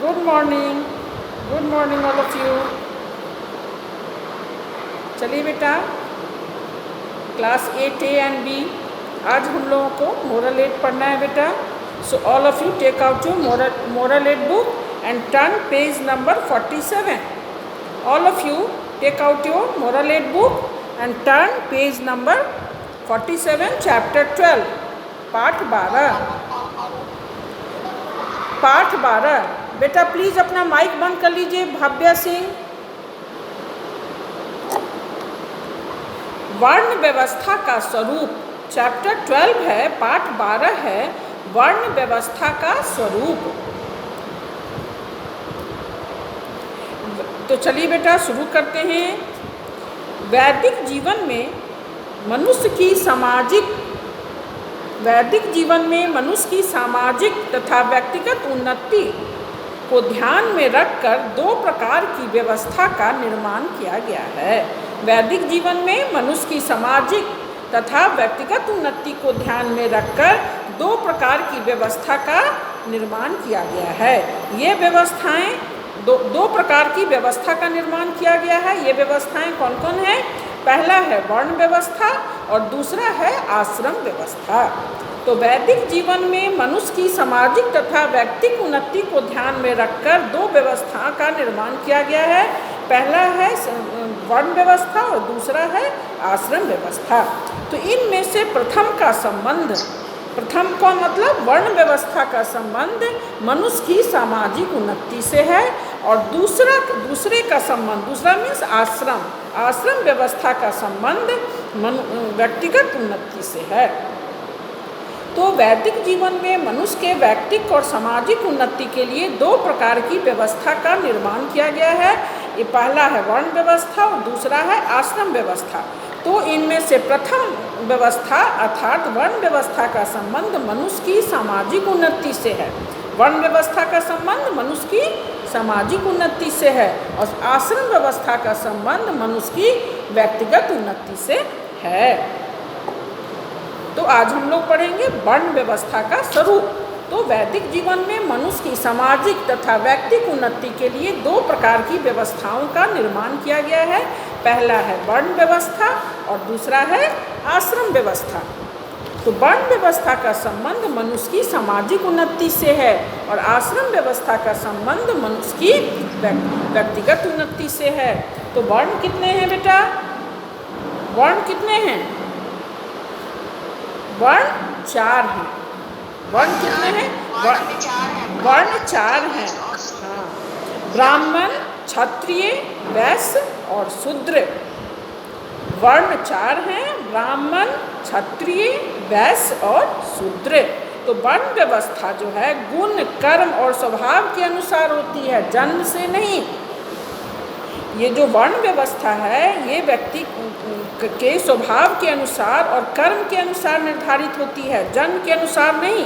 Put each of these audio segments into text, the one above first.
Good morning all of you. चलिए बेटा, class 8A and B आज हम लोगों को मोरल 8 पढ़ना है बेटा। So all of you take out your moral 8 book and turn page number 47। All of you take out your moral 8 book and turn page number 47, chapter 12, पाठ 12। बेटा please अपना माइक बंद कर लीजिए। भव्या सिंह। वर्ण व्यवस्था का स्वरूप, चैप्टर 12 है, पाठ 12 है, वर्ण व्यवस्था का स्वरूप। तो चलिए बेटा शुरू करते हैं। वैदिक जीवन में मनुष्य की सामाजिक तथा व्यक्तिगत उन्नति को ध्यान में रखकर दो प्रकार की व्यवस्था का निर्माण किया गया है। वैदिक जीवन में मनुष्य की सामाजिक तथा व्यक्तिगत उन्नति को ध्यान में रखकर दो प्रकार की व्यवस्था का निर्माण किया गया है। ये व्यवस्थाएं दो प्रकार की व्यवस्था का निर्माण किया गया है। ये व्यवस्थाएं कौन कौन है? पहला है वर्ण व्यवस्था और दूसरा है आश्रम व्यवस्था। तो वैदिक जीवन में मनुष्य की सामाजिक तथा व्यक्तिगत उन्नति को ध्यान में रखकर दो व्यवस्थाओं का निर्माण किया गया है। पहला है वर्ण व्यवस्था और दूसरा है आश्रम व्यवस्था। तो इनमें से प्रथम का मतलब वर्ण व्यवस्था का संबंध मनुष्य की सामाजिक उन्नति से है और दूसरे का संबंध, दूसरा मीन्स आश्रम व्यवस्था का संबंध व्यक्तिगत उन्नति से है। तो वैदिक जीवन में मनुष्य के व्यक्तिगत और सामाजिक उन्नति के लिए दो प्रकार की व्यवस्था का निर्माण किया गया है। ये पहला है वर्ण व्यवस्था और दूसरा है आश्रम व्यवस्था। तो इनमें से प्रथम व्यवस्था अर्थात वर्ण व्यवस्था का संबंध मनुष्य की सामाजिक उन्नति से है। वर्ण व्यवस्था का संबंध मनुष्य की सामाजिक उन्नति से है और आश्रम व्यवस्था का संबंध मनुष्य की व्यक्तिगत उन्नति से है। तो आज हम लोग पढ़ेंगे वर्ण व्यवस्था का स्वरूप। तो वैदिक जीवन में मनुष्य की सामाजिक तथा व्यक्तिगत उन्नति के लिए दो प्रकार की व्यवस्थाओं का निर्माण किया गया है। पहला है वर्ण व्यवस्था और दूसरा है आश्रम व्यवस्था। तो वर्ण व्यवस्था का संबंध मनुष्य की सामाजिक उन्नति से है और आश्रम व्यवस्था का संबंध मनुष्य की व्यक्तिगत उन्नति से है। तो वर्ण कितने हैं बेटा? वर्ण कितने हैं? वर्ण 4 हैं। वर्ण कितने हैं? वर्ण 4 हैं। हाँ, ब्राह्मण, क्षत्रिय, वैश्य और शूद्र। वर्ण 4 हैं, ब्राह्मण, क्षत्रिय, वैश्य और शूद्र। तो वर्ण व्यवस्था जो है गुण, कर्म और स्वभाव के अनुसार होती है, जन्म से नहीं। ये जो वर्ण व्यवस्था है ये व्यक्ति के स्वभाव के अनुसार और कर्म के अनुसार निर्धारित होती है, जन्म के अनुसार नहीं।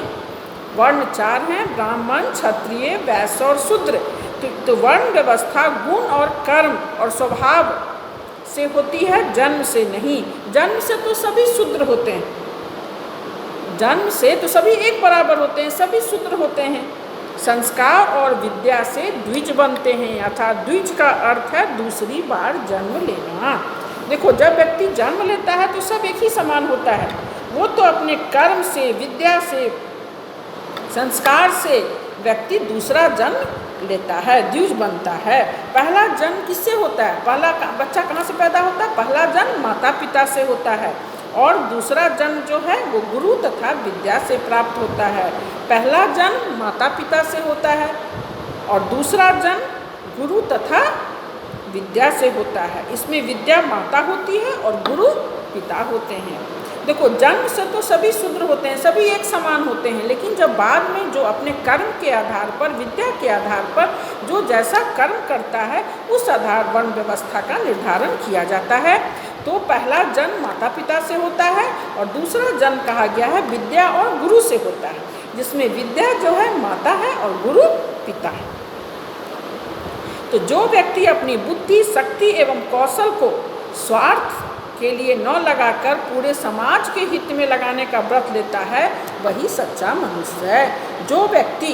वर्ण 4 हैं, ब्राह्मण, क्षत्रिय, वैश्य और शूद्र। तो वर्ण व्यवस्था गुण और कर्म और स्वभाव से होती है, जन्म से नहीं। जन्म से तो सभी शूद्र होते हैं, जन्म से तो सभी एक बराबर होते हैं, सभी शूद्र होते हैं। संस्कार और विद्या से द्विज बनते हैं, अर्थात द्विज का अर्थ है दूसरी बार जन्म लेना। देखो, जब व्यक्ति जन्म लेता है तो सब एक ही समान होता है। वो तो अपने कर्म से, विद्या से, संस्कार से व्यक्ति दूसरा जन्म लेता है, द्विज बनता है। पहला जन्म किससे होता है? पहला बच्चा कहाँ से पैदा होता है? पहला जन्म माता पिता से होता है और दूसरा जन्म जो है वो गुरु तथा विद्या से प्राप्त होता है। पहला जन्म माता पिता से होता है और दूसरा जन्म गुरु तथा विद्या से होता है। इसमें विद्या माता होती है और गुरु पिता होते हैं। देखो, जन्म से तो सभी शूद्र होते हैं, सभी एक समान होते हैं, लेकिन जब बाद में जो अपने कर्म के आधार पर, विद्या के आधार पर जो जैसा कर्म करता है उस आधार वर्ण व्यवस्था का निर्धारण किया जाता है। तो पहला जन्म माता पिता से होता है और दूसरा जन्म कहा गया है विद्या और गुरु से होता है, जिसमें विद्या जो है माता है और गुरु पिता है। तो जो व्यक्ति अपनी बुद्धि, शक्ति एवं कौशल को स्वार्थ के लिए न लगाकर पूरे समाज के हित में लगाने का व्रत लेता है वही सच्चा मनुष्य है। जो व्यक्ति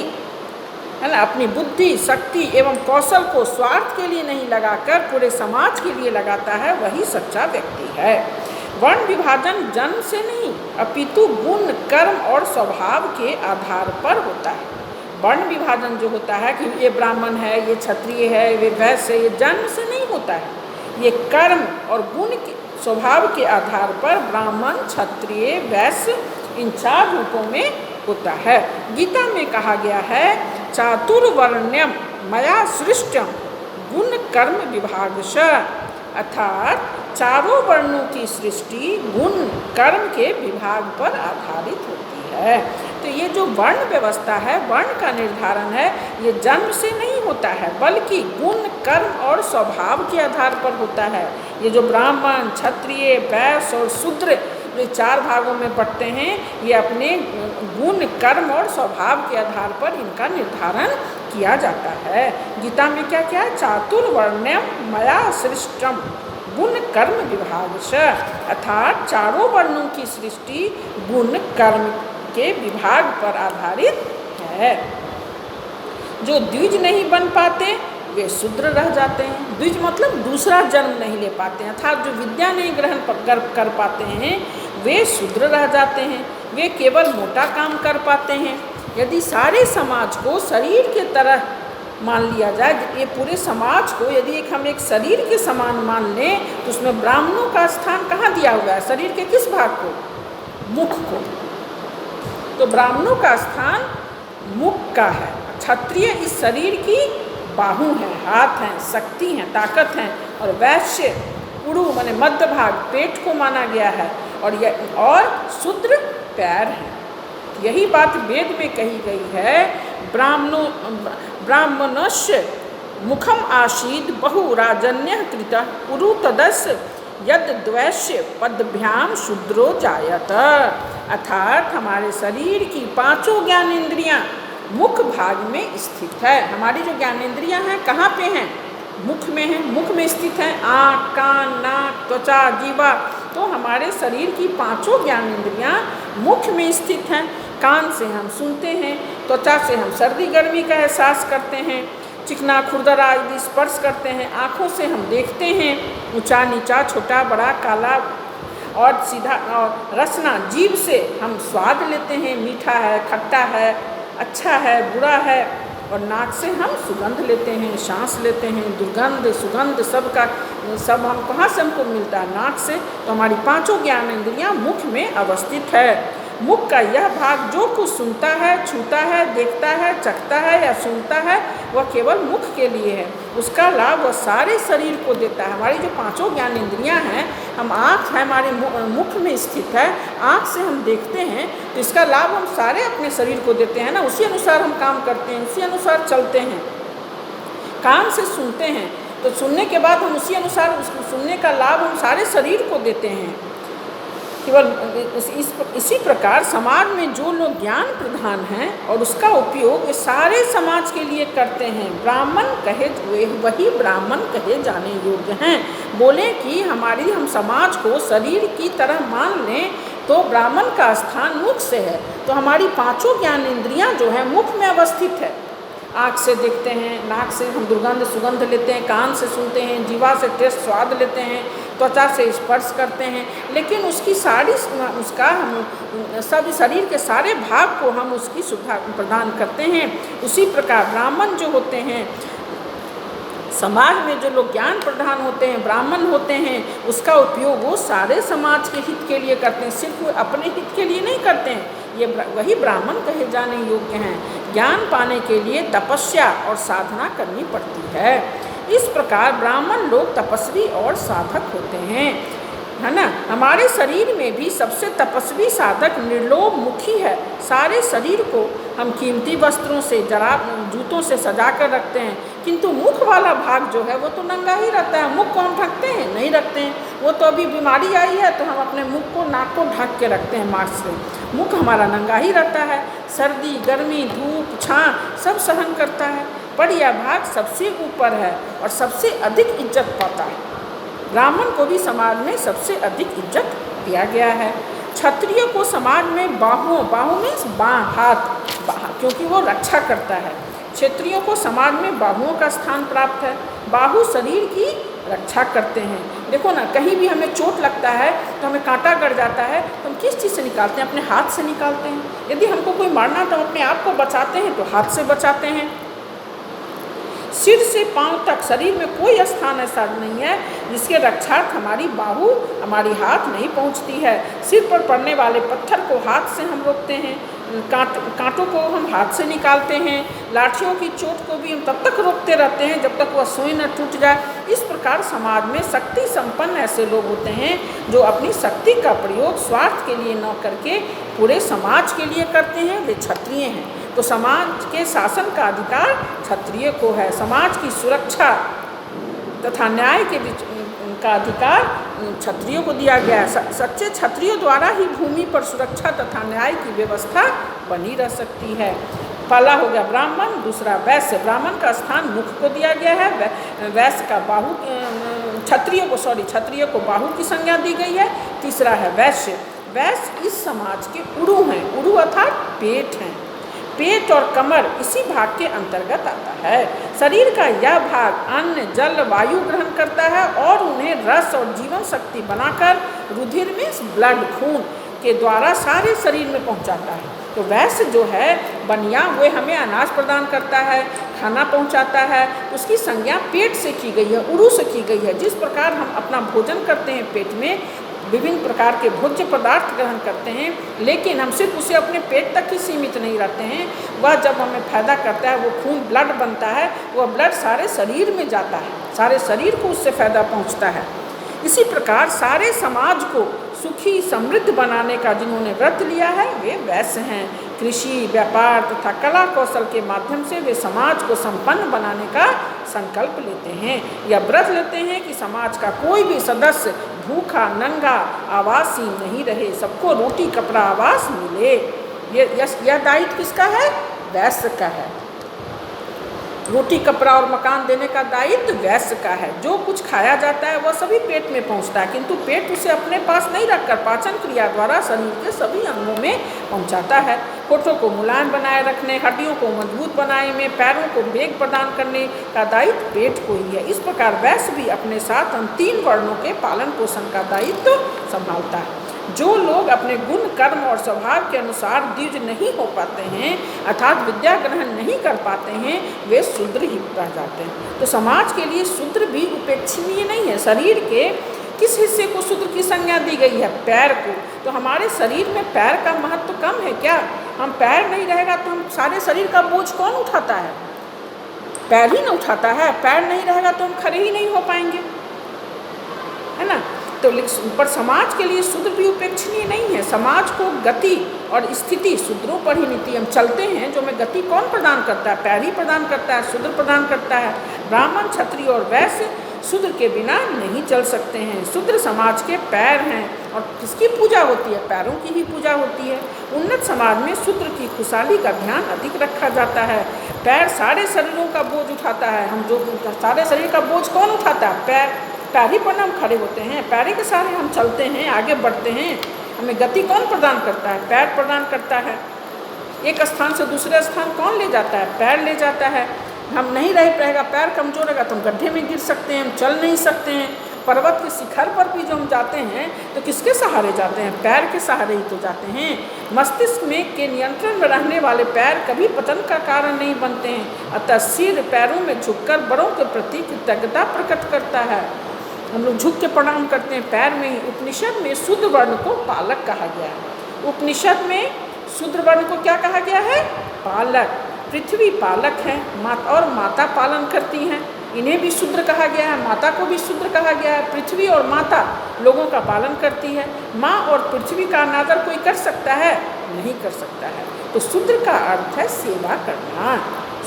है ना, अपनी बुद्धि, शक्ति एवं कौशल को स्वार्थ के लिए नहीं लगाकर पूरे समाज के लिए लगाता है, वही सच्चा व्यक्ति है। वर्ण विभाजन जन्म से नहीं अपितु गुण, कर्म और स्वभाव के आधार पर होता है। वर्ण विभाजन जो होता है कि ये ब्राह्मण है, ये क्षत्रिय है, ये वैश्य है, ये जन्म से नहीं होता है। ये कर्म और गुण के स्वभाव के आधार पर ब्राह्मण, क्षत्रिय, वैश्य इन 4 रूपों में होता है। गीता में कहा गया है चातुर्वर्ण्यम मया सृष्टम गुण कर्म विभागश, अर्थात चारों वर्णों की सृष्टि गुण कर्म के विभाग पर आधारित होती है। तो ये जो वर्ण व्यवस्था है, वर्ण का निर्धारण है, ये जन्म से नहीं होता है बल्कि गुण, कर्म और स्वभाव के आधार पर होता है। ये जो ब्राह्मण, क्षत्रिय, वैश्य और शूद्र ये 4 भागों में पढ़ते हैं, ये अपने गुण, कर्म और स्वभाव के आधार पर इनका निर्धारण किया जाता है। गीता में क्या क्या है? चातुर्वर्ण्यम मया सृष्टम गुण कर्म विभागश, अर्थात चारों वर्णों की सृष्टि गुण कर्म के विभाग पर आधारित है। जो द्विज नहीं बन पाते वे शूद्र रह जाते हैं। द्विज मतलब दूसरा जन्म नहीं ले पाते हैं, अर्थात जो विद्या नहीं ग्रहण कर पाते हैं वे शूद्र रह जाते हैं। वे केवल मोटा काम कर पाते हैं। यदि सारे समाज को शरीर के तरह मान लिया जाए, ये पूरे समाज को यदि हम एक शरीर के समान मान लें तो उसमें ब्राह्मणों का स्थान कहाँ दिया हुआ है? शरीर के किस भाग को? मुख को। तो ब्राह्मणों का स्थान मुख का है। क्षत्रिय इस शरीर की बाहु हैं, हाथ हैं, शक्ति हैं, ताकत हैं, और वैश्य उड़ू माने मध्य भाग पेट को माना गया है, और शूद्र पैर हैं। यही बात वेद में कही गई है, ब्राह्मणस्य मुखम आसीद बहु राजन्य कृत उरु तदस्य यद द्वैश्य पदभ्याम शूद्रो जायत, अर्थात हमारे शरीर की 5 ज्ञानेंद्रियां मुख भाग में स्थित है। हमारी जो ज्ञानेंद्रियां हैं कहाँ पे हैं? मुख में है, मुख में स्थित है। आँख, कान, नाक, त्वचा, जीवा, तो हमारे शरीर की 5 ज्ञानेंद्रियां मुख में स्थित हैं। कान से हम सुनते हैं, त्वचा से हम सर्दी गर्मी का एहसास करते हैं, चिकना खुरदरा आदि स्पर्श करते हैं, आँखों से हम देखते हैं ऊंचा नीचा, छोटा बड़ा, काला और सीधा, और रसना जीभ से हम स्वाद लेते हैं, मीठा है, खट्टा है, अच्छा है, बुरा है, और नाक से हम सुगंध लेते हैं, सांस लेते हैं, दुर्गंध सुगंध सब हम कहाँ से हमको मिलता है? नाक से। तो हमारी 5 ज्ञानेंद्रियां मुख में अवस्थित है। मुख का यह भाग जो कुछ सुनता है, छूता है, देखता है, चखता है या सुनता है वह केवल मुख के लिए है। उसका लाभ वह सारे शरीर को देता है। हमारी जो 5 ज्ञानेंद्रियां हैं, हम आँख है हमारे मुख में स्थित है, आँख से हम देखते हैं तो इसका लाभ हम सारे अपने शरीर को देते हैं ना, उसी अनुसार हम काम करते हैं, उसी अनुसार चलते हैं। कान से सुनते हैं तो सुनने के बाद हम उसी अनुसार उसको सुनने का लाभ हम सारे शरीर को देते हैं। केवल इसी प्रकार समाज में जो लोग ज्ञान प्रधान हैं और उसका उपयोग वे सारे समाज के लिए करते हैं, ब्राह्मण कहे वही ब्राह्मण कहे जाने योग्य हैं। बोले कि हम समाज को शरीर की तरह मान लें तो ब्राह्मण का स्थान मुख से है। तो हमारी 5 ज्ञानेंद्रियां जो है मुख में अवस्थित है। आँख से देखते हैं, नाक से हम दुर्गंध सुगंध लेते हैं, कान से सुनते हैं, जीवा से टेस्ट स्वाद लेते हैं, त्वचा से स्पर्श करते हैं, लेकिन उसका हम सब शरीर के सारे भाग को हम उसकी सुविधा प्रदान करते हैं। उसी प्रकार ब्राह्मण जो होते हैं, समाज में जो लोग ज्ञान प्रधान होते हैं, ब्राह्मण होते हैं, उसका उपयोग वो सारे समाज के हित के लिए करते हैं, सिर्फ वो अपने हित के लिए नहीं करते हैं। ये वही ब्राह्मण कहे जाने योग्य हैं। ज्ञान पाने के लिए तपस्या और साधना करनी पड़ती है। इस प्रकार ब्राह्मण लोग तपस्वी और साधक होते हैं, है ना। हमारे शरीर में भी सबसे तपस्वी साधक निर्लोभ मुखी है। सारे शरीर को हम कीमती वस्त्रों से, जूतों से सजा कर रखते हैं, किंतु मुख वाला भाग जो है वो तो नंगा ही रहता है। मुख को हम ढकते हैं? नहीं रखते हैं। वो तो अभी बीमारी आई है तो हम अपने मुख को, नाक को ढक के रखते हैं मास्क से। मुख हमारा नंगा ही रहता है। सर्दी गर्मी धूप छाँ सब सहन करता है, पर यह भाग सबसे ऊपर है और सबसे अधिक इज्जत पाता है। ब्राह्मण को भी समाज में सबसे अधिक इज्जत दिया गया है। क्षत्रिय को समाज में बाहु में हाथ, क्योंकि वो रक्षा करता है। क्षत्रियों को समाज में बाहुओं का स्थान प्राप्त है। बाहु शरीर की रक्षा करते हैं। देखो ना, कहीं भी हमें चोट लगता है तो हमें कांटा गड़ जाता है तो हम किस चीज़ से निकालते हैं? अपने हाथ से निकालते हैं। यदि हमको कोई मारना तो हम अपने आप को बचाते हैं तो हाथ से बचाते हैं। सिर से पांव तक शरीर में कोई स्थान ऐसा नहीं है जिसके रक्षार्थ हमारी बाहु, हमारी हाथ नहीं पहुंचती है। सिर पर पड़ने वाले पत्थर को हाथ से हम रोकते हैं, कांटों को हम हाथ से निकालते हैं, लाठियों की चोट को भी हम तब तक रोकते रहते हैं जब तक वह सुई न टूट जाए। इस प्रकार समाज में शक्ति संपन्न ऐसे लोग होते हैं जो अपनी शक्ति का प्रयोग स्वार्थ के लिए न करके पूरे समाज के लिए करते हैं, वे क्षत्रिय हैं। तो समाज के शासन का अधिकार क्षत्रिय को है। समाज की सुरक्षा तथा न्याय के बीच का अधिकार क्षत्रियों को दिया गया है। सच्चे क्षत्रियों द्वारा ही भूमि पर सुरक्षा तथा न्याय की व्यवस्था बनी रह सकती है। पहला हो गया ब्राह्मण, दूसरा वैश्य। ब्राह्मण का स्थान मुख को दिया गया है, वैश्य का बाहु, क्षत्रिय को बाहु की संज्ञा दी गई है। तीसरा है वैश्य। वैश्य इस समाज के उरु हैं। उरु अर्थात पेट हैं। पेट और कमर इसी भाग के अंतर्गत आता है। शरीर का यह भाग अन्न, जल, वायु ग्रहण करता है और उन्हें रस और जीवन शक्ति बनाकर रुधिर में ब्लड, खून के द्वारा सारे शरीर में पहुंचाता है। तो वैश्य जो है बनिया, वे हमें अनाज प्रदान करता है, खाना पहुंचाता है। उसकी संज्ञा पेट से की गई है, उरु से की गई है। जिस प्रकार हम अपना भोजन करते हैं, पेट में विभिन्न प्रकार के भोज्य पदार्थ ग्रहण करते हैं, लेकिन हम सिर्फ उसे अपने पेट तक ही सीमित नहीं रहते हैं। वह जब हमें फायदा करता है, वो खून, ब्लड बनता है, वह ब्लड सारे शरीर में जाता है, सारे शरीर को उससे फायदा पहुंचता है। इसी प्रकार सारे समाज को सुखी समृद्ध बनाने का जिन्होंने व्रत लिया है वे वैश्य हैं। कृषि, व्यापार तथा कला कौशल के माध्यम से वे समाज को संपन्न बनाने का संकल्प लेते हैं या व्रत लेते हैं कि समाज का कोई भी सदस्य भूखा, नंगा, आवासहीन नहीं रहे, सबको रोटी, कपड़ा, आवास मिले। यह दायित्व किसका है? वैश्य का है। रोटी, कपड़ा और मकान देने का दायित्व वैश्य का है। जो कुछ खाया जाता है वह सभी पेट में पहुंचता है, किंतु पेट उसे अपने पास नहीं रखकर पाचन क्रिया द्वारा शरीर के सभी अंगों में पहुंचाता है। होठों को मुलायम बनाए रखने, हड्डियों को मजबूत बनाने में, पैरों को वेग प्रदान करने का दायित्व पेट को ही है। इस प्रकार वैश्य भी अपने साथ हम 3 वर्णों के पालन पोषण का दायित्व संभालता है। जो लोग अपने गुण, कर्म और स्वभाव के अनुसार द्विज नहीं हो पाते हैं, अर्थात विद्या ग्रहण नहीं कर पाते हैं, वे शूद्र ही रह जाते हैं। तो समाज के लिए शूद्र भी उपेक्षणीय नहीं है। शरीर के किस हिस्से को शूद्र की संज्ञा दी गई है? पैर को। तो हमारे शरीर में पैर का महत्व कम है क्या? हम पैर नहीं रहेगा तो हम सारे शरीर का बोझ कौन उठाता है? पैर ही न उठाता है। पैर नहीं रहेगा तो हम खड़े ही नहीं हो पाएंगे, है ना। तो पर समाज के लिए शूद्र भी उपेक्षणीय नहीं है। समाज को गति और स्थिति शूद्रों पर ही नीति। हम चलते हैं, जो हमें गति कौन प्रदान करता है? पैर ही प्रदान करता है, शूद्र प्रदान करता है। ब्राह्मण, क्षत्रिय और वैश्य शूद्र के बिना नहीं चल सकते हैं। शूद्र समाज के पैर हैं और किसकी पूजा होती है? पैरों की ही पूजा होती है। उन्नत समाज में शूद्र की खुशहाली का ध्यान अधिक रखा जाता है। पैर सारे शरीरों का बोझ उठाता है। हम जो सारे शरीर का बोझ कौन उठाता है? पैर ही पर हम खड़े होते हैं, पैर के सहारे हम चलते हैं, आगे बढ़ते हैं। हमें गति कौन प्रदान करता है? पैर प्रदान करता है। एक स्थान से दूसरे स्थान कौन ले जाता है? पैर ले जाता है। हम नहीं रह रहेगा, पैर कमजोर रहेगा तो हम गड्ढे में गिर सकते हैं, हम चल नहीं सकते हैं। पर्वत के शिखर पर भी जो हम जाते हैं तो किसके सहारे जाते हैं? पैर के सहारे ही तो जाते हैं। मस्तिष्क में के नियंत्रण में रहने वाले पैर कभी पतन का कारण नहीं बनते हैं। अतः सिर पैरों में झुककर बड़ों के प्रति कृतज्ञता प्रकट करता है। हम लोग झुक के प्रणाम करते हैं पैर में ही। उपनिषद में शूद्र वर्ण को पालक कहा गया है। उपनिषद में शूद्र वर्ण को क्या कहा गया है? पालक। पृथ्वी पालक है, माता और माता पालन करती हैं, इन्हें भी शूद्र कहा गया है। माता को भी शूद्र कहा गया है। पृथ्वी और माता लोगों का पालन करती है। माँ और पृथ्वी का अनादर कोई कर सकता है? नहीं कर सकता है। तो शूद्र का अर्थ है सेवा करना।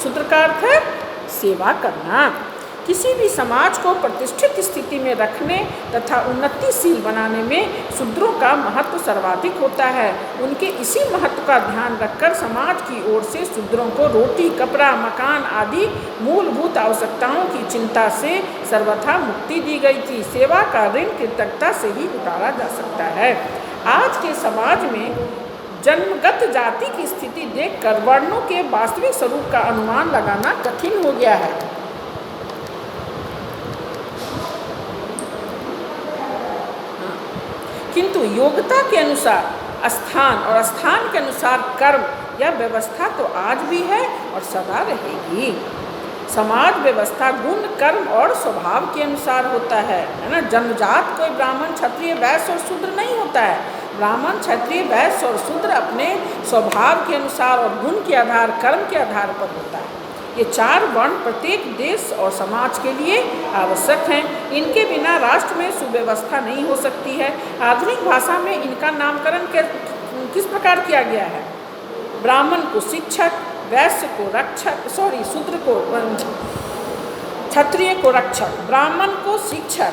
शूद्र का अर्थ है सेवा करना। किसी भी समाज को प्रतिष्ठित स्थिति में रखने तथा उन्नतिशील बनाने में शूद्रों का महत्व सर्वाधिक होता है। उनके इसी महत्व का ध्यान रखकर समाज की ओर से शूद्रों को रोटी, कपड़ा, मकान आदि मूलभूत आवश्यकताओं की चिंता से सर्वथा मुक्ति दी गई थी। सेवा का ऋण कृतज्ञता से ही उतारा जा सकता है। आज के समाज में जन्मगत जाति की स्थिति देखकर वर्णों के वास्तविक स्वरूप का अनुमान लगाना कठिन हो गया है। किंतु योग्यता के अनुसार स्थान और स्थान के अनुसार कर्म या व्यवस्था तो आज भी है और सदा रहेगी। समाज व्यवस्था गुण कर्म और स्वभाव के अनुसार होता है ना। जन्मजात कोई ब्राह्मण क्षत्रिय वैश्य और शूद्र नहीं होता है। ब्राह्मण क्षत्रिय वैश्य और शूद्र अपने स्वभाव के अनुसार और गुण के आधार कर्म के आधार पर होता है। ये चार वर्ण प्रत्येक देश और समाज के लिए आवश्यक हैं। इनके बिना राष्ट्र में सुव्यवस्था नहीं हो सकती है। आधुनिक भाषा में इनका नामकरण किस प्रकार किया गया है? ब्राह्मण को शिक्षक, वैश्य को रक्षक, शूद्र को क्षत्रिय को रक्षक, ब्राह्मण को शिक्षक,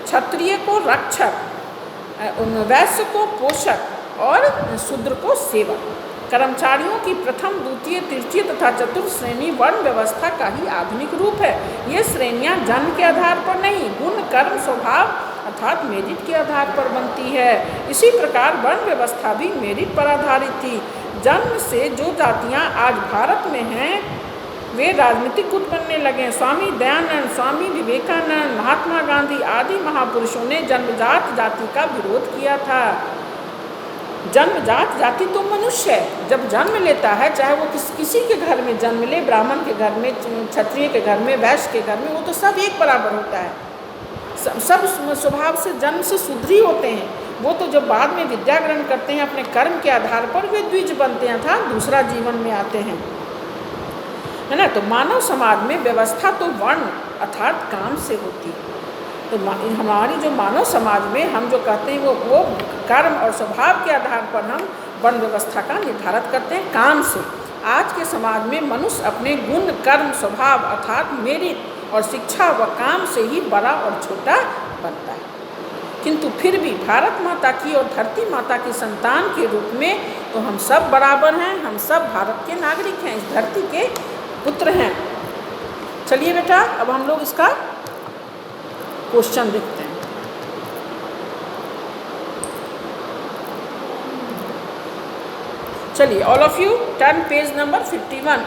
क्षत्रिय को रक्षक, वैश्य को पोषक और शूद्र को सेवक। कर्मचारियों की प्रथम, द्वितीय, तृतीय तथा चतुर्थ श्रेणी वर्ण व्यवस्था का ही आधुनिक रूप है। ये श्रेणियां जन्म के आधार पर नहीं, गुण कर्म स्वभाव अर्थात मेरिट के आधार पर बनती है। इसी प्रकार वर्ण व्यवस्था भी मेरिट पर आधारित थी। जन्म से जो जातियां आज भारत में हैं वे राजनीतिक गुट बनने लगे। स्वामी दयानंद, स्वामी विवेकानंद, महात्मा गांधी आदि महापुरुषों ने जन्मजात जाति का विरोध किया था। जन्मजात जाति तो मनुष्य है, जब जन्म लेता है चाहे वो किसी के घर में जन्म ले, ब्राह्मण के घर में, क्षत्रिय के घर में, वैश्य के घर में, वो तो सब एक बराबर होता है। सब स्वभाव से जन्म से शुद्ध ही होते हैं। वो तो जब बाद में विद्या ग्रहण करते हैं अपने कर्म के आधार पर वे द्विज बनते हैं अर्थात दूसरा जीवन में आते हैं, है ना। तो मानव समाज में व्यवस्था तो वर्ण अर्थात काम से होती है। तो हमारी जो मानव समाज में हम जो कहते हैं वो कर्म और स्वभाव के आधार पर हम वर्ण व्यवस्था का निर्धारित करते हैं काम से। आज के समाज में मनुष्य अपने गुण कर्म स्वभाव अर्थात मेरिट और शिक्षा व काम से ही बड़ा और छोटा बनता है। किंतु फिर भी भारत माता की और धरती माता की संतान के रूप में तो हम सब बराबर हैं, हम सब भारत के नागरिक हैं, इस धरती के पुत्र हैं। चलिए बेटा अब हम लोग इसका क्वेश्चन देखते हैं। चलिए all of U turn page number 51।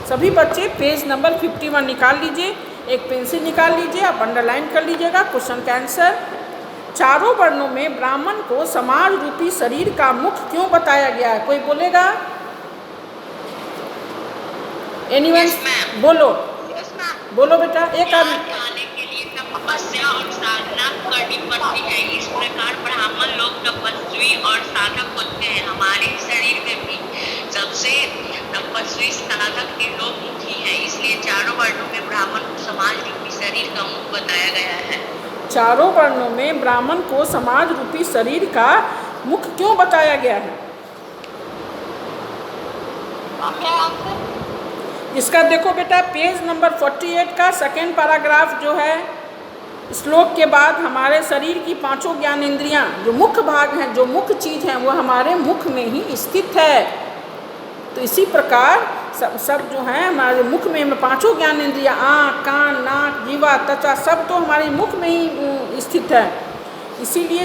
सभी बच्चे पेज नंबर 51 निकाल लीजिए, एक पेंसिल निकाल लीजिए, आप अंडरलाइन कर लीजिएगा क्वेश्चन का आंसर। चारों वर्णों में ब्राह्मण को समाज रूपी शरीर का मुख क्यों बताया गया है? कोई बोलेगा? एनीवन? बोलो बोलो बेटा। एक आदमी तपस्या और साधना करनी पड़ती है। इस प्रकार ब्राह्मण लोग तपस्वी और साधक होते हैं। हमारे शरीर में भी सबसे तपस्वी साधक के लोग मुखी हैं, इसलिए चारों वर्णों में ब्राह्मण को समाज रूपी शरीर का मुख बताया गया है। चारों वर्णों में ब्राह्मण को समाज रूपी शरीर का मुख क्यों बताया गया है? इसका देखो बेटा पेज नंबर 48 का सेकेंड पैराग्राफ जो है, श्लोक के बाद हमारे शरीर की पांचों ज्ञान इंद्रियां जो मुख्य भाग हैं, जो मुख्य चीज़ हैं, वो हमारे मुख में ही स्थित है। तो इसी प्रकार सब जो हैं हमारे मुख में पांचों ज्ञान इंद्रियां आँख, कान, नाक, जीवा, त्वचा सब तो हमारे मुख में ही स्थित है। इसीलिए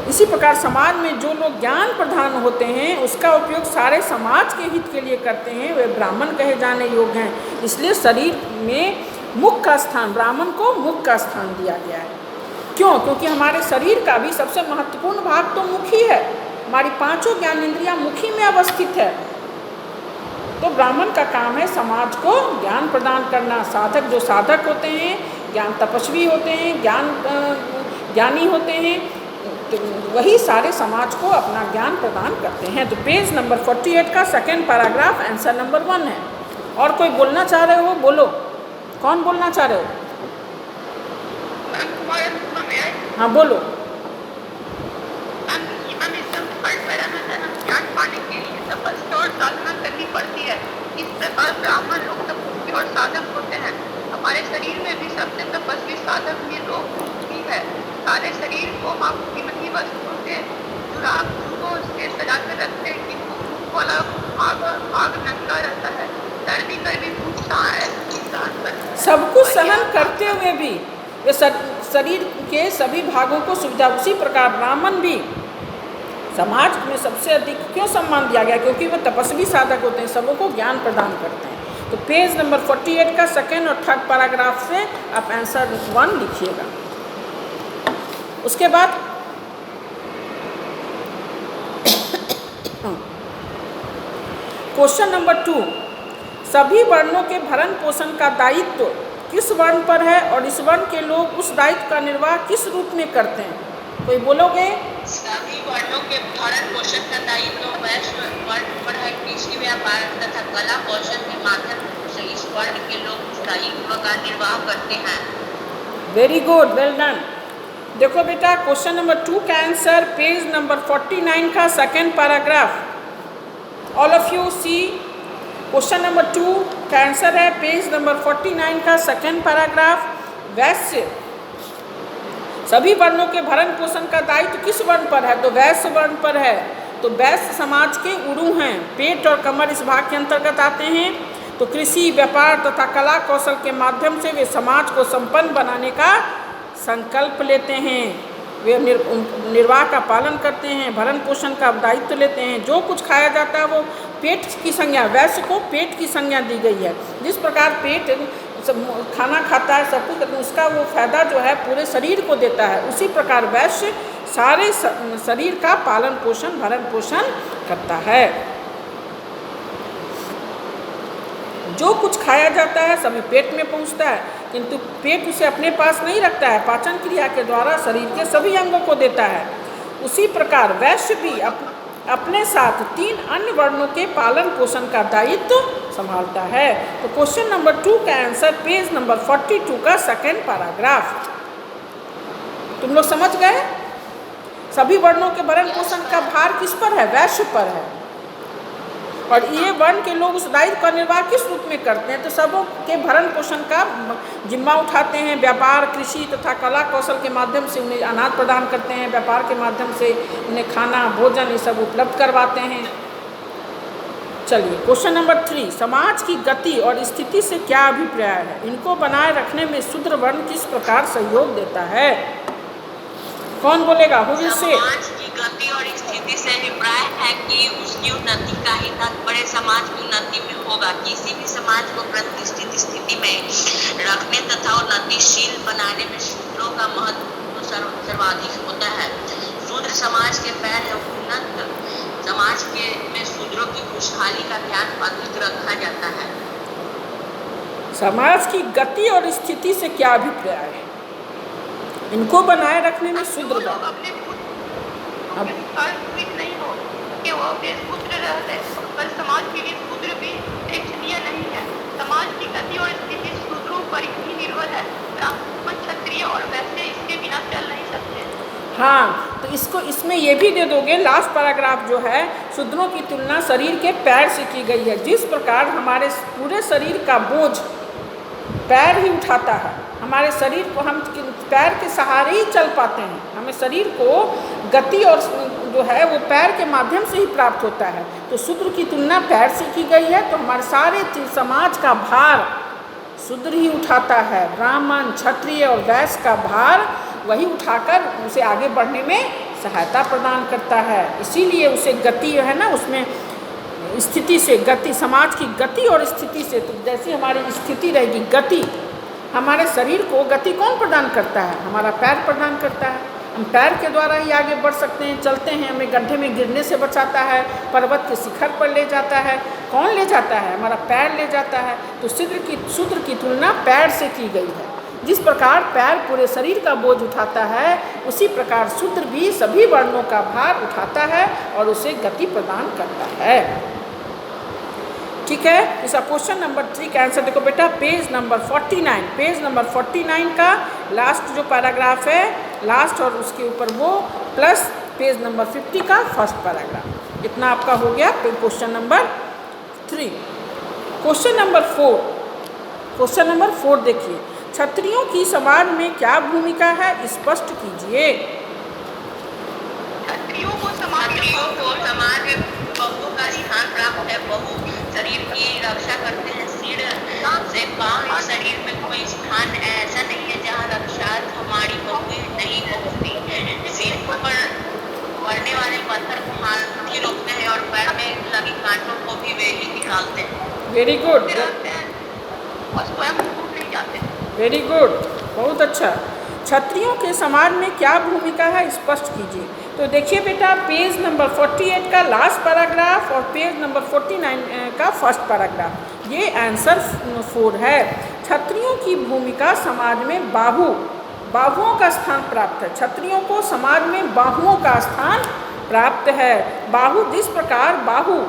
इसी प्रकार समाज में जो लोग ज्ञान प्रधान होते हैं उसका उपयोग सारे समाज के हित के लिए करते हैं, वे ब्राह्मण कहे जाने योग्य हैं। इसलिए शरीर में मुख का स्थान, ब्राह्मण को मुख का स्थान दिया गया है। क्यों? क्योंकि हमारे शरीर का भी सबसे महत्वपूर्ण भाग तो मुख ही है। हमारी पांचों ज्ञान इंद्रियां मुख ही में अवस्थित है। तो ब्राह्मण का काम है समाज को ज्ञान प्रदान करना। साधक जो साधक होते हैं, ज्ञान तपस्वी होते हैं, ज्ञानी होते हैं, तो वही सारे समाज को अपना ज्ञान प्रदान करते हैं। तो पेज नंबर 48 का सेकेंड पैराग्राफ आंसर नंबर 1 है। और कोई बोलना चाह रहे हो? बोलो, कौन बोलना चाह रहे हो? हाँ बोलो। ज्ञान पाने के लिए तपस्या और साधना करनी पड़ती है। इस प्रकार ब्राह्मण लोग तपस्वी और साधक होते हैं। हमारे शरीर में भी सबसे तपस्वी साधक में लोग भी है। सारे शरीर को हम कीमती वस्तुओं से से सजा कर रखते हैं, किंतु वाला भाग नंगा रहता है। सर्दी कर भी पूछता है, सब कुछ सहन करते हुए भी वे शरीर के सभी भागों को सुविधा। उसी प्रकार ब्राह्मण भी समाज में सबसे अधिक क्यों सम्मान दिया गया? क्योंकि वो तपस्वी साधक होते हैं, सबों को ज्ञान प्रदान करते हैं। तो पेज नंबर 48 का सेकेंड और थर्ड पैराग्राफ से आप आंसर 1 लिखिएगा। उसके बाद क्वेश्चन नंबर 2, सभी वर्णों के भरण पोषण का दायित्व किस वर्ण पर है और इस वर्ण के लोग उस दायित्व का निर्वाह किस रूप में करते हैं? कोई बोलोगे? सभी वर्णों के भरण पोषण का दायित्व वैश्य वर्ण पर है। कृषि, व्यापार तथा कला कौशल के माध्यम से इस वर्ण के लोग उस दायित्व का निर्वाह करते हैं। Very good, well done. देखो बेटा, क्वेश्चन नंबर 2 का आंसर पेज नंबर 49 का second paragraph. All of you see, question number 2 का आंसर है पेज नंबर 49 का सेकेंड पैराग्राफ। वैश्य, सभी वर्णों के भरण पोषण का दायित्व किस वर्ण पर है? तो वैश्य वर्ण पर है। तो वैश्य समाज के उरु हैं, पेट और कमर इस भाग के अंतर्गत आते हैं। तो कृषि, व्यापार तथा कला कौशल के माध्यम से वे समाज को संपन्न बनाने का संकल्प लेते हैं। वे निर्वाह का पालन करते हैं, भरण पोषण का दायित्व लेते हैं। जो कुछ खाया जाता है वो पेट की संज्ञा, वैश्य को पेट की संज्ञा दी गई है। जिस प्रकार पेट खाना खाता है, सब कुछ, उसका वो फायदा जो है पूरे शरीर को देता है, उसी प्रकार वैश्य सारे शरीर का पालन पोषण, भरण पोषण करता है। जो कुछ खाया जाता है सभी पेट में पहुंचता है, किंतु पेट उसे अपने पास नहीं रखता है, पाचन क्रिया के द्वारा शरीर के सभी अंगों को देता है। उसी प्रकार वैश्य भी अपने साथ 3 अन्य वर्णों के पालन पोषण का दायित्व संभालता है। तो क्वेश्चन नंबर 2 का आंसर पेज नंबर 42 का सेकेंड पैराग्राफ। तुम लोग समझ गए? सभी वर्णों के भरण पोषण का भार किस पर है? वैश्य पर है। और ये वर्ण के लोग उस दायित्व का निर्वाह किस रूप में करते हैं? तो सबों के भरण पोषण का जिम्मा उठाते हैं। व्यापार, कृषि तथा कला कौशल के माध्यम से उन्हें अनाज प्रदान करते हैं। व्यापार के माध्यम से उन्हें खाना, भोजन ये सब उपलब्ध करवाते हैं। चलिए क्वेश्चन नंबर 3, समाज की गति और स्थिति से क्या अभिप्राय है? इनको बनाए रखने में शूद्र वर्ण किस प्रकार सहयोग देता है? कौन बोलेगा? समाज की गति और स्थिति से अभिप्राय है कि उसकी उन्नति का ही तात्पर्य समाज की उन्नति में होगा। किसी भी समाज को प्रतिष्ठित स्थिति में रखने तथा उन्नतिशील बनाने में शूद्रों का महत्व सर्वाधिक होता है। शूद्र समाज के पैर है। उन्नत समाज के में शूद्रों की खुशहाली का ध्यान अधिक रखा जाता है। समाज की गति और स्थिति से क्या अभिप्राय है? इनको बनाए रखने में शूद्र लोग अपने नहीं हो कि वो शूद्र रहते हैं, पर समाज के लिए शूद्र भी लक्षणीय नहीं है। समाज की गति और स्थिति शूद्रों पर ही निर्भर है। ब्राह्मण, क्षत्रिय और वैश्य इसके बिना चल नहीं सकते। हाँ, तो इसको इसमें ये भी दे दोगे, लास्ट पैराग्राफ जो है, शूद्रों की तुलना शरीर के पैर से की गई है। जिस प्रकार हमारे पूरे शरीर का बोझ पैर ही उठाता है, हमारे शरीर को हम पैर के सहारे ही चल पाते हैं। हमें शरीर को गति और जो है वो पैर के माध्यम से ही प्राप्त होता है। तो शूद्र की तुलना पैर से की गई है। तो हमारे सारे समाज का भार शूद्र ही उठाता है। ब्राह्मण, क्षत्रिय और वैश्य का भार वही उठाकर उसे आगे बढ़ने में सहायता प्रदान करता है। इसीलिए उसे गति है ना, उसमें स्थिति से गति, समाज की गति और स्थिति से, तो जैसी हमारी स्थिति रहेगी, गति, हमारे शरीर को गति कौन प्रदान करता है? हमारा पैर प्रदान करता है। हम पैर के द्वारा ही आगे बढ़ सकते हैं, चलते हैं। हमें गड्ढे में गिरने से बचाता है, पर्वत के शिखर पर ले जाता है। कौन ले जाता है? हमारा पैर ले जाता है। तो शूद्र की तुलना पैर से की गई है। जिस प्रकार पैर पूरे शरीर का बोझ उठाता है, उसी प्रकार शूद्र भी सभी वर्णों का भार उठाता है और उसे गति प्रदान करता है। ठीक है, इसका क्वेश्चन नंबर 3 का आंसर देखो बेटा, पेज नंबर 49 का लास्ट जो पैराग्राफ है, लास्ट और उसके ऊपर वो प्लस पेज नंबर 50 का फर्स्ट पैराग्राफ। इतना आपका हो गया क्वेश्चन नंबर 3। क्वेश्चन नंबर 4 देखिए, क्षत्रियों की समाज में क्या भूमिका है, स्पष्ट कीजिए। क्षत्रियों को समाज में बहुओं का स्थान प्राप्त है। बहु शरीर की रक्षा करते हैं। सिर से पांव शरीर में कोई स्थान ऐसा नहीं है जहाँ रक्षा हमारी बहुएं नहीं पहुँचती। सिर पर पड़ने वाले पत्थर डालते हैं, वेरी गुड, रहते हैं और स्वयं डूब नहीं जाते। वेरी गुड, बहुत अच्छा। क्षत्रियों के समाज में क्या भूमिका है, स्पष्ट कीजिए। तो देखिए बेटा, पेज नंबर 48 का लास्ट पैराग्राफ और पेज नंबर 49 का फर्स्ट पैराग्राफ, ये आंसर 4 है। क्षत्रियों की भूमिका समाज में बाहुओं का स्थान प्राप्त है। क्षत्रियों को समाज में बाहुओं का स्थान प्राप्त है। बाहु, जिस प्रकार बाहु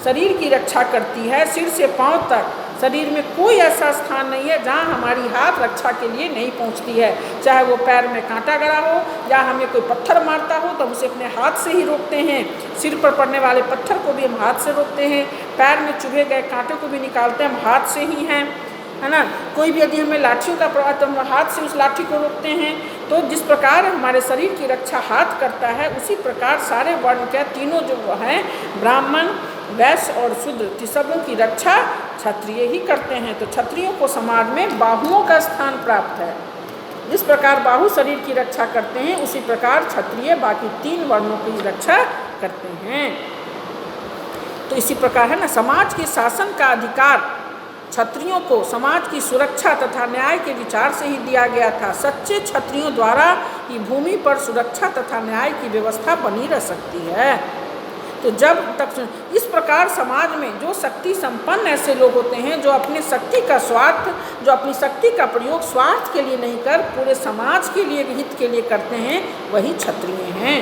शरीर की रक्षा करती है, सिर से पांव तक शरीर में कोई ऐसा स्थान नहीं है जहाँ हमारी हाथ रक्षा के लिए नहीं पहुँचती है। चाहे वो पैर में कांटा गड़ा हो या हमें कोई पत्थर मारता हो तो हम उसे अपने हाथ से ही रोकते हैं। सिर पर पड़ने वाले पत्थर को भी हम हाथ से रोकते हैं। पैर में चुभे गए कांटे को भी निकालते हैं हम हाथ से ही हैं, है ना। कोई भी यदि हमें लाठियों का प्रभाव तो हम हाथ से उस लाठी को रोकते हैं। तो जिस प्रकार हमारे शरीर की रक्षा हाथ करता है, उसी प्रकार सारे वर्ण के तीनों जो हैं, ब्राह्मण, वैश्य और शूद्र, सबों की रक्षा क्षत्रिय ही करते हैं। तो क्षत्रियों को समाज में बाहुओं का स्थान प्राप्त है। जिस प्रकार बाहु शरीर की रक्षा करते हैं, उसी प्रकार क्षत्रिय बाकी 3 वर्णों की रक्षा करते हैं। तो इसी प्रकार है ना, समाज के शासन का अधिकार क्षत्रियों को समाज की सुरक्षा तथा न्याय के विचार से ही दिया गया था। सच्चे क्षत्रियों द्वारा ही भूमि पर सुरक्षा तथा न्याय की व्यवस्था बनी रह सकती है। तो जब तक इस प्रकार समाज में जो शक्ति संपन्न ऐसे लोग होते हैं जो अपनी शक्ति का जो अपनी शक्ति का प्रयोग स्वार्थ के लिए नहीं कर पूरे समाज के लिए, हित के लिए करते हैं, वही क्षत्रिय हैं।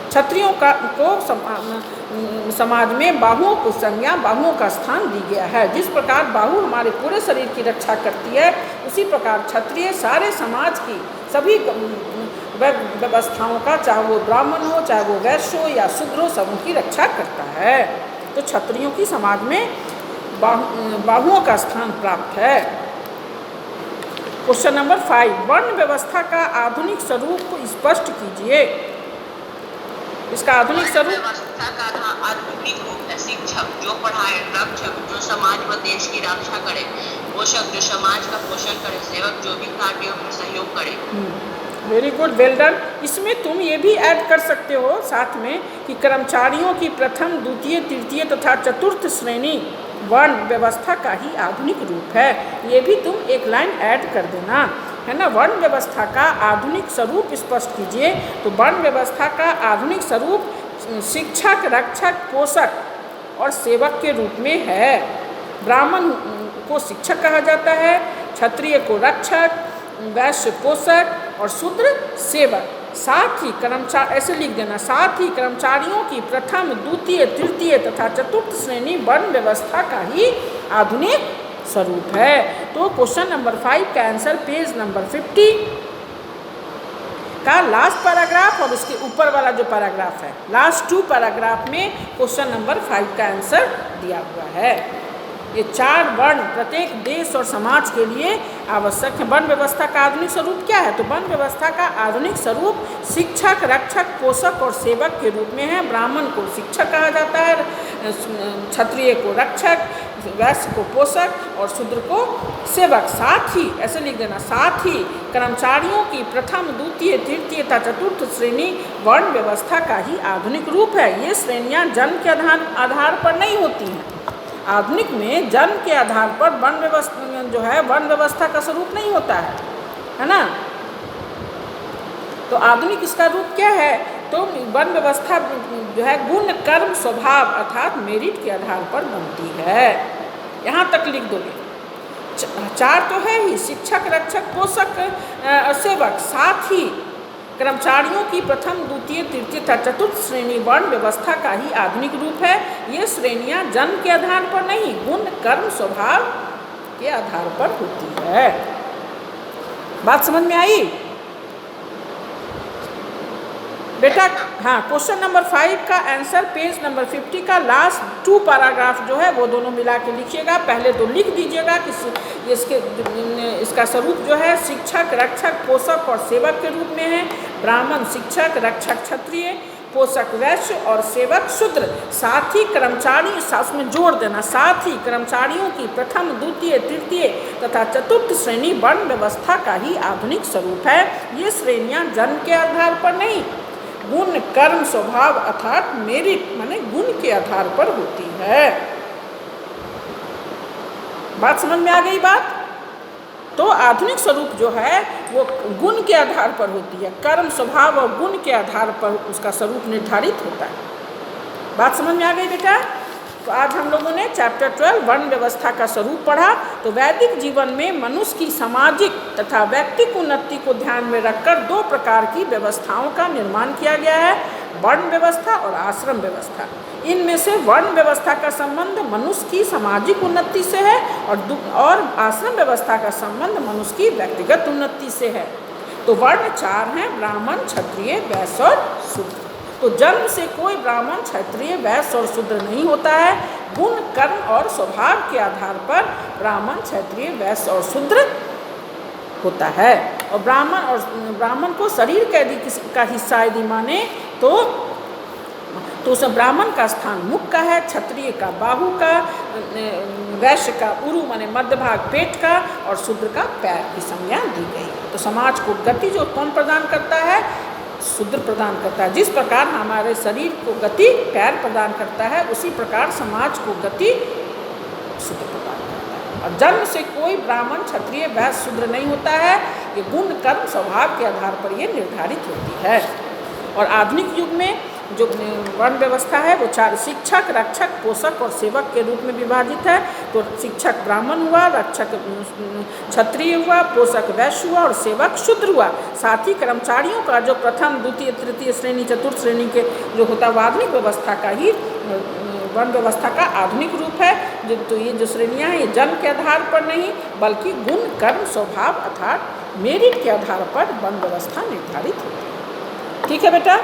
क्षत्रियों को समाज में बाहुओं को संज्ञा, बाहुओं का स्थान दी गया है। जिस प्रकार बाहु हमारे पूरे शरीर की रक्षा करती है, उसी प्रकार क्षत्रिय सारे समाज की सभी व्यवस्थाओं का, चाहे वो ब्राह्मण हो, चाहे वो वैश्य हो या शूद्र हो, सबों की रक्षा करता है। तो क्षत्रियों की समाज में बाहुओं का स्थान प्राप्त है। क्वेश्चन नंबर 5, वर्ण व्यवस्था का आधुनिक स्वरूप को स्पष्ट कीजिए। इसका आधुनिक स्वरूप, व्यवस्था का आधुनिक रूप है शिक्षक जो पढ़ाए, रक्षक जो समाज व देश की रक्षा करे, पोषक जो समाज का पोषण करे, सेवक जो भी कार्यों में सहयोग करे। Very good, well done. इसमें तुम ये भी ऐड कर सकते हो साथ में कि कर्मचारियों की प्रथम, द्वितीय, तृतीय तथा चतुर्थ श्रेणी वर्ण व्यवस्था का ही आधुनिक रूप है। ये भी तुम एक लाइन ऐड कर देना, है ना। वर्ण व्यवस्था का आधुनिक स्वरूप स्पष्ट कीजिए। तो वर्ण व्यवस्था का आधुनिक स्वरूप शिक्षक, रक्षक, पोषक और सेवक के रूप में है। ब्राह्मण को शिक्षक कहा जाता है, क्षत्रिय को रक्षक, वैश्य पोषक और शूद्र सेवक। साथ ही ऐसे लिख देना, साथ ही कर्मचारियों की प्रथम, द्वितीय, तृतीय तथा चतुर्थ श्रेणी वर्ण व्यवस्था का ही आधुनिक स्वरूप है। तो क्वेश्चन नंबर 5 का आंसर पेज नंबर 50 का लास्ट पैराग्राफ और उसके ऊपर वाला जो पैराग्राफ है, लास्ट 2 पैराग्राफ में क्वेश्चन नंबर 5 का आंसर दिया हुआ है। ये 4 वर्ण प्रत्येक देश और समाज के लिए आवश्यक है। वर्ण व्यवस्था का आधुनिक स्वरूप क्या है? तो वर्ण व्यवस्था का आधुनिक स्वरूप शिक्षक, रक्षक, पोषक और सेवक के रूप में है। ब्राह्मण को शिक्षक कहा जाता है, क्षत्रिय को रक्षक, वैश्य को पोषक और शूद्र को सेवक। साथ ही ऐसे लिख देना, साथ ही कर्मचारियों की प्रथम, द्वितीय, तृतीय तथा चतुर्थ श्रेणी वर्ण व्यवस्था का ही आधुनिक रूप है। ये श्रेणियाँ जन्म के आधार पर नहीं होती हैं। आधुनिक में जन्म के आधार पर वर्ण व्यवस्था जो है, वर्ण व्यवस्था का स्वरूप नहीं होता है ना। तो आधुनिक इसका रूप क्या है? तो वर्ण व्यवस्था जो है गुण, कर्म, स्वभाव अर्थात मेरिट के आधार पर बनती है। यहाँ तक लिख दोगे। 4 तो है ही, शिक्षक, रक्षक, पोषक, सेवक। साथ ही कर्मचारियों की प्रथम, द्वितीय, तृतीय तथा चतुर्थ श्रेणी वर्ण व्यवस्था का ही आधुनिक रूप है। ये श्रेणियां जन्म के आधार पर नहीं, गुण, कर्म, स्वभाव के आधार पर होती है। बात समझ में आई बेटा? हाँ, क्वेश्चन नंबर 5 का आंसर पेज नंबर 50 का लास्ट 2 पैराग्राफ जो है वो दोनों मिला के लिखिएगा। पहले तो लिख दीजिएगा कि इसका स्वरूप जो है शिक्षक, रक्षक, पोषक और सेवक के रूप में है। ब्राह्मण शिक्षक, रक्षक क्षत्रिय, पोषक वैश्य और सेवक शूद्र। साथ ही कर्मचारी, उसमें जोड़ देना, साथ ही कर्मचारियों की प्रथम, द्वितीय, तृतीय तथा चतुर्थ श्रेणी वर्ण व्यवस्था का ही आधुनिक स्वरूप है। ये श्रेणियाँ जन्म के आधार पर नहीं, गुण, कर्म, स्वभाव अर्थात मेरिट माने गुण के आधार पर होती है। बात समझ में आ गई बात? तो आधुनिक स्वरूप जो है वो गुण के आधार पर होती है, कर्म स्वभाव और गुण के आधार पर उसका स्वरूप निर्धारित होता है। बात समझ में आ गई बेटा? तो आज हम लोगों ने चैप्टर 12 वर्ण व्यवस्था का स्वरूप पढ़ा। तो वैदिक जीवन में मनुष्य की सामाजिक तथा व्यक्तिक उन्नति को ध्यान में रखकर दो प्रकार की व्यवस्थाओं का निर्माण किया गया है, वर्ण व्यवस्था और आश्रम व्यवस्था। इनमें से वर्ण व्यवस्था का संबंध मनुष्य की सामाजिक उन्नति से है और आश्रम व्यवस्था का संबंध मनुष्य की व्यक्तिगत उन्नति से है। तो वर्ण 4 हैं, ब्राह्मण, क्षत्रिय, वैश्य और शूद्र। तो जन्म से कोई ब्राह्मण, क्षत्रिय, वैश्य और शूद्र नहीं होता है। गुण, कर्म और स्वभाव के आधार पर ब्राह्मण, क्षत्रिय, वैश्य और शूद्र होता है। और ब्राह्मण को शरीर का यदि किसी का हिस्सा यदि माने तो उस ब्राह्मण का स्थान मुख का है, क्षत्रिय का बाहु का, वैश्य का उरु माने मध्य भाग पेट का और शूद्र का पैर की संज्ञा दी गई। तो समाज को गति जो कौन प्रदान करता है? शूद्र प्रदान करता है। जिस प्रकार हमारे शरीर को गति पैर प्रदान करता है, उसी प्रकार समाज को गति शूद्र प्रदान करता है। और जन्म से कोई ब्राह्मण, क्षत्रिय, वैश्य, शूद्र नहीं होता है। ये गुण, कर्म, स्वभाव के आधार पर ये निर्धारित होती है। और आधुनिक युग में जो वर्ण व्यवस्था है वो 4 शिक्षक, रक्षक, पोषक और सेवक के रूप में विभाजित है। तो शिक्षक ब्राह्मण हुआ, रक्षक क्षत्रिय हुआ, पोषक वैश्य हुआ और सेवक शूद्र हुआ। साथ ही कर्मचारियों का जो प्रथम, द्वितीय, तृतीय श्रेणी, चतुर्थ श्रेणी के जो होता है आधुनिक व्यवस्था का ही वर्ण व्यवस्था का आधुनिक रूप है। तो ये जो श्रेणियाँ हैं ये जन्म के आधार पर नहीं बल्कि गुण, कर्म, स्वभाव अर्थात मेरिट के आधार पर वर्ण व्यवस्था निर्धारित होती है। ठीक है बेटा?